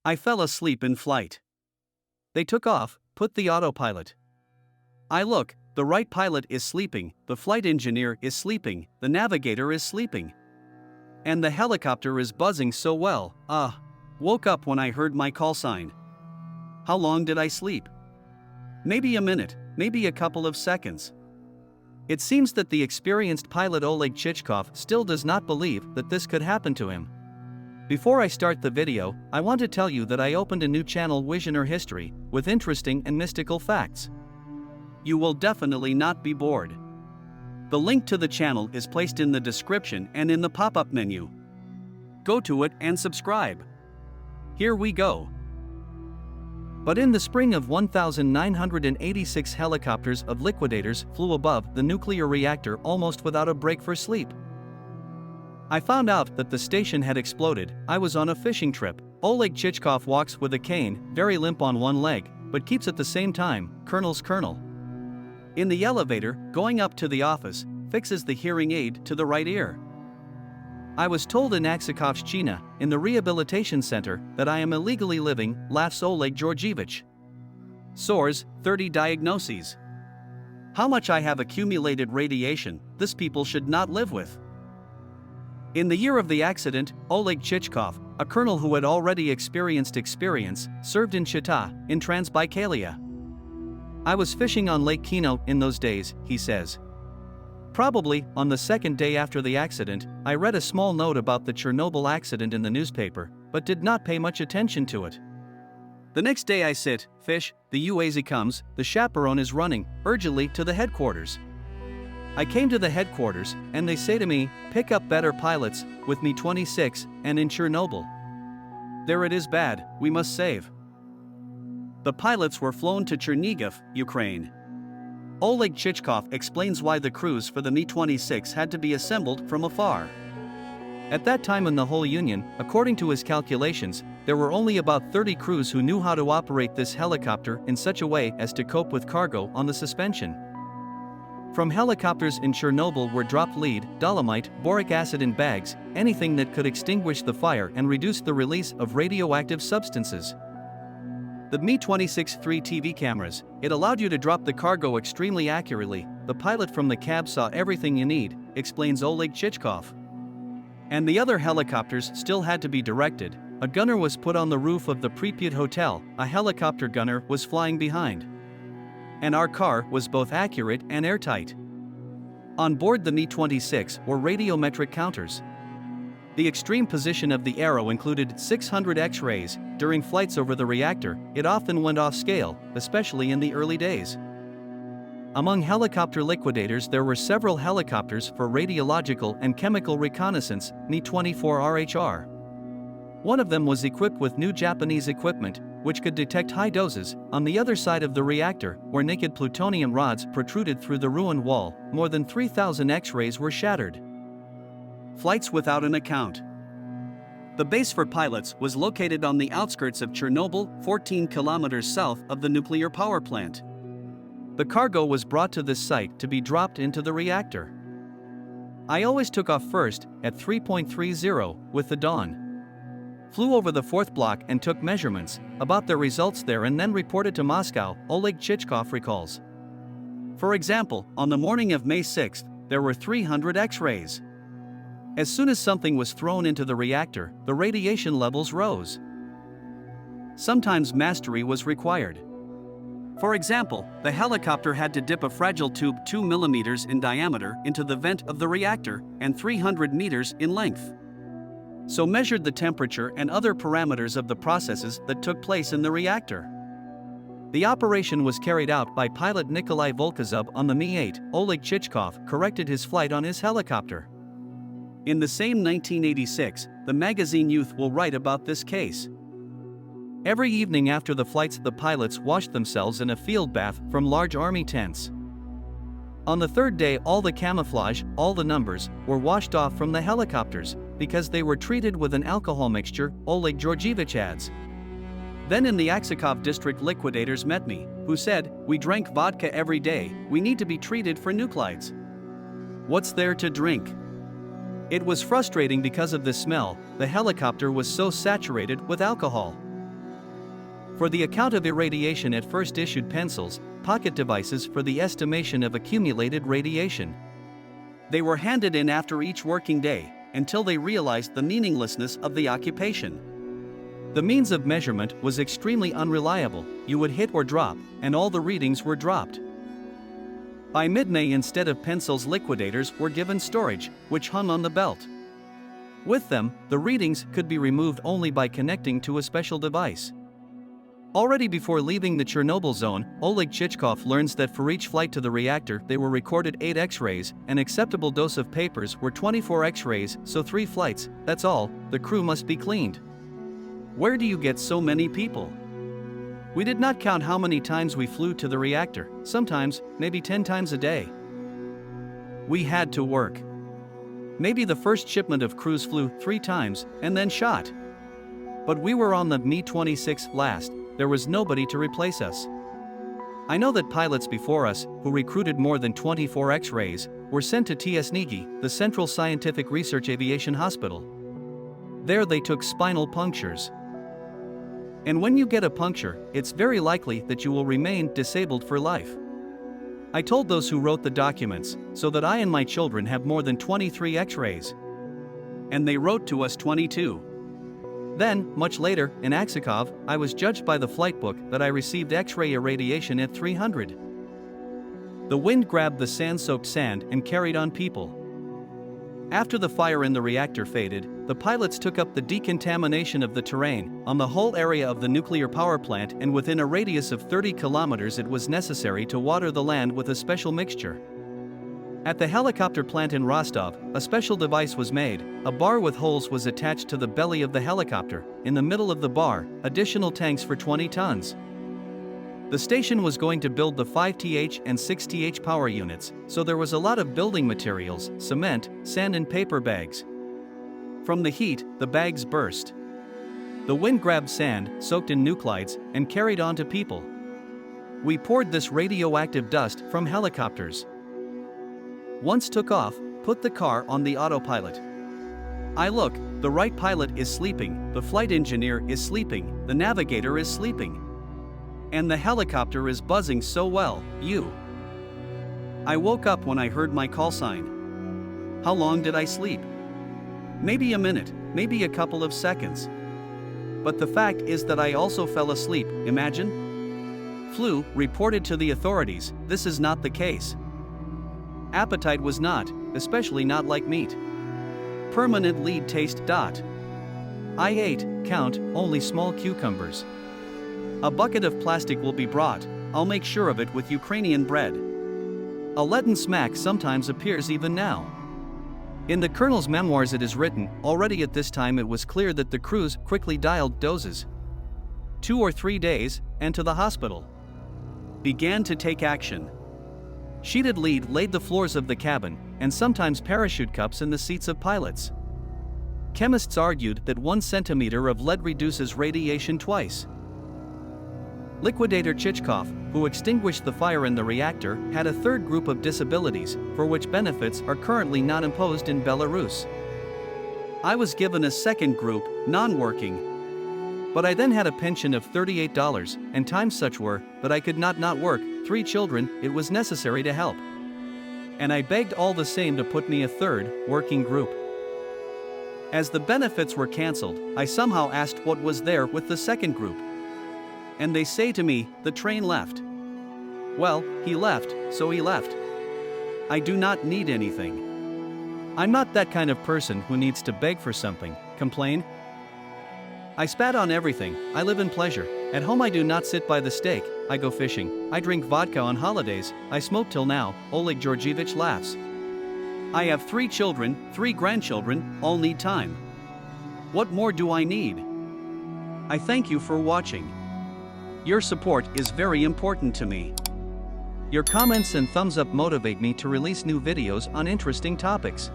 I fell asleep in flight. They took off, put the autopilot. I look, the right pilot is sleeping, the flight engineer is sleeping, the navigator is sleeping. And the helicopter is buzzing so well. Woke up when I heard my call sign. How long did I sleep? Maybe a minute, maybe a couple of seconds. It seems that the experienced pilot Oleg Chichkov still does not believe that this could happen to him. Before I start the video, I want to tell you that I opened a new channel, Visioner History, with interesting and mystical facts. You will definitely not be bored. The link to the channel is placed in the description and in the pop-up menu. Go to it and subscribe. Here we go. But in the spring of 1986, helicopters of liquidators flew above the nuclear reactor almost without a break for sleep. I found out that the station had exploded. I was on a fishing trip. Oleg Chichkov walks with a cane, very limp on one leg, but keeps at the same time, Colonel's Colonel. In the elevator, going up to the office, fixes the hearing aid to the right ear. I was told in Aksakovshchina, in the rehabilitation center, that I am illegally living, laughs Oleg Georgievich. Soars, 30 diagnoses. How much I have accumulated radiation, this people should not live with. In the year of the accident, Oleg Chichkov, a colonel who had already experienced experience, served in Chita, in Transbaikalia. I was fishing on Lake Kino in those days, he says. Probably, on the second day after the accident, I read a small note about the Chernobyl accident in the newspaper, but did not pay much attention to it. The next day I sit, fish, the UAZ comes, the chaperone is running, urgently to the headquarters. I came to the headquarters, and they say to me, pick up better pilots, with Mi-26, and in Chernobyl. There it is bad, we must save. The pilots were flown to Chernihiv, Ukraine. Oleg Chichkov explains why the crews for the Mi-26 had to be assembled from afar. At that time in the whole Union, according to his calculations, there were only about 30 crews who knew how to operate this helicopter in such a way as to cope with cargo on the suspension. From helicopters in Chernobyl were dropped lead, dolomite, boric acid in bags, anything that could extinguish the fire and reduce the release of radioactive substances. The Mi-26 3 TV cameras, it allowed you to drop the cargo extremely accurately. The pilot from the cab saw everything you need, explains Oleg Chichkov. And the other helicopters still had to be directed. A gunner was put on the roof of the Pripyat hotel, a helicopter gunner was flying behind. And our car was both accurate and airtight. On board the Mi-26 were radiometric counters. The extreme position of the arrow included 600 X-rays. During flights over the reactor, it often went off scale, especially in the early days. Among helicopter liquidators there were several helicopters for radiological and chemical reconnaissance, Mi-24RHR. One of them was equipped with new Japanese equipment, which could detect high doses. On the other side of the reactor, where naked plutonium rods protruded through the ruined wall, more than 3,000 X-rays were shattered. Flights without an account. The base for pilots was located on the outskirts of Chernobyl, 14 kilometers south of the nuclear power plant. The cargo was brought to this site to be dropped into the reactor. I always took off first, at 3.30, with the dawn. Flew over the fourth block and took measurements about the results there and then reported to Moscow, Oleg Chichkov recalls. For example, on the morning of May 6, there were 300 X-rays. As soon as something was thrown into the reactor, the radiation levels rose. Sometimes mastery was required. For example, the helicopter had to dip a fragile tube 2 millimeters in diameter into the vent of the reactor and 300 meters in length. So measured the temperature and other parameters of the processes that took place in the reactor. The operation was carried out by pilot Nikolai Volkozub on the Mi-8. Oleg Chichkov corrected his flight on his helicopter. In the same 1986, the magazine Youth will write about this case. Every evening after the flights, the pilots washed themselves in a field bath from large army tents. On the third day, all the camouflage, all the numbers, were washed off from the helicopters, because they were treated with an alcohol mixture, Oleg Georgievich adds. Then in the Aksakov district, liquidators met me, who said, we drank vodka every day, we need to be treated for nuclides. What's there to drink? It was frustrating because of the smell, the helicopter was so saturated with alcohol. For the account of irradiation at first issued pencils, pocket devices for the estimation of accumulated radiation. They were handed in after each working day, until they realized the meaninglessness of the occupation. The means of measurement was extremely unreliable. You would hit or drop, and all the readings were dropped. By mid-May, instead of pencils, liquidators were given storage, which hung on the belt. With them, the readings could be removed only by connecting to a special device. Already before leaving the Chernobyl zone, Oleg Chichkov learns that for each flight to the reactor they were recorded 8 X-rays, an acceptable dose of papers were 24 X-rays, so 3 flights, that's all, the crew must be cleaned. Where do you get so many people? We did not count how many times we flew to the reactor, sometimes, maybe 10 times a day. We had to work. Maybe the first shipment of crews flew 3 times, and then shot. But we were on the Mi-26 last. There was nobody to replace us. I know that pilots before us, who recruited more than 24 X-rays, were sent to Tsnigi, the Central Scientific Research Aviation Hospital. There they took spinal punctures. And when you get a puncture, it's very likely that you will remain disabled for life. I told those who wrote the documents, so that I and my children have more than 23 X-rays. And they wrote to us 22. Then, much later, in Aksakov, I was judged by the flight book that I received X-ray irradiation at 300. The wind grabbed the sand-soaked sand and carried on people. After the fire in the reactor faded, the pilots took up the decontamination of the terrain on the whole area of the nuclear power plant, and within a radius of 30 kilometers it was necessary to water the land with a special mixture. At the helicopter plant in Rostov, a special device was made. A bar with holes was attached to the belly of the helicopter. In the middle of the bar, additional tanks for 20 tons. The station was going to build the 5th and 6th power units, so there was a lot of building materials, cement, sand and paper bags. From the heat, the bags burst. The wind grabbed sand, soaked in nuclides, and carried on to people. We poured this radioactive dust from helicopters. Once took off, put the car on the autopilot. I look, the right pilot is sleeping, the flight engineer is sleeping, the navigator is sleeping. And the helicopter is buzzing so well, I woke up when I heard my call sign. How long did I sleep? Maybe a minute, maybe a couple of seconds. But the fact is that I also fell asleep, imagine? Flu reported to the authorities, this is not the case. Appetite was not, especially not like meat. Permanent lead taste. I ate, count, only small cucumbers. A bucket of plastic will be brought, I'll make sure of it with Ukrainian bread. A leaden smack sometimes appears even now. In the colonel's memoirs it is written, already at this time it was clear that the crews quickly dialed doses. 2 or 3 days, and to the hospital. Began to take action. Sheeted lead laid the floors of the cabin, and sometimes parachute cups in the seats of pilots. Chemists argued that 1 centimeter of lead reduces radiation twice. Liquidator Chichkov, who extinguished the fire in the reactor, had a third group of disabilities, for which benefits are currently not imposed in Belarus. I was given a second group, non-working. But I then had a pension of $38, and times such were that I could not work, 3 children, it was necessary to help. And I begged all the same to put me a third, working group. As the benefits were cancelled, I somehow asked what was there with the second group. And they say to me, the train left. Well, he left, so he left. I do not need anything. I'm not that kind of person who needs to beg for something, complain. I spat on everything, I live in pleasure. At home I do not sit by the steak, I go fishing, I drink vodka on holidays, I smoke till now, Oleg Georgievich laughs. I have 3 children, 3 grandchildren, all need time. What more do I need? I thank you for watching. Your support is very important to me. Your comments and thumbs up motivate me to release new videos on interesting topics.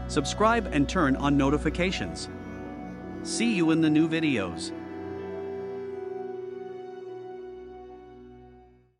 Subscribe and turn on notifications. See you in the new videos.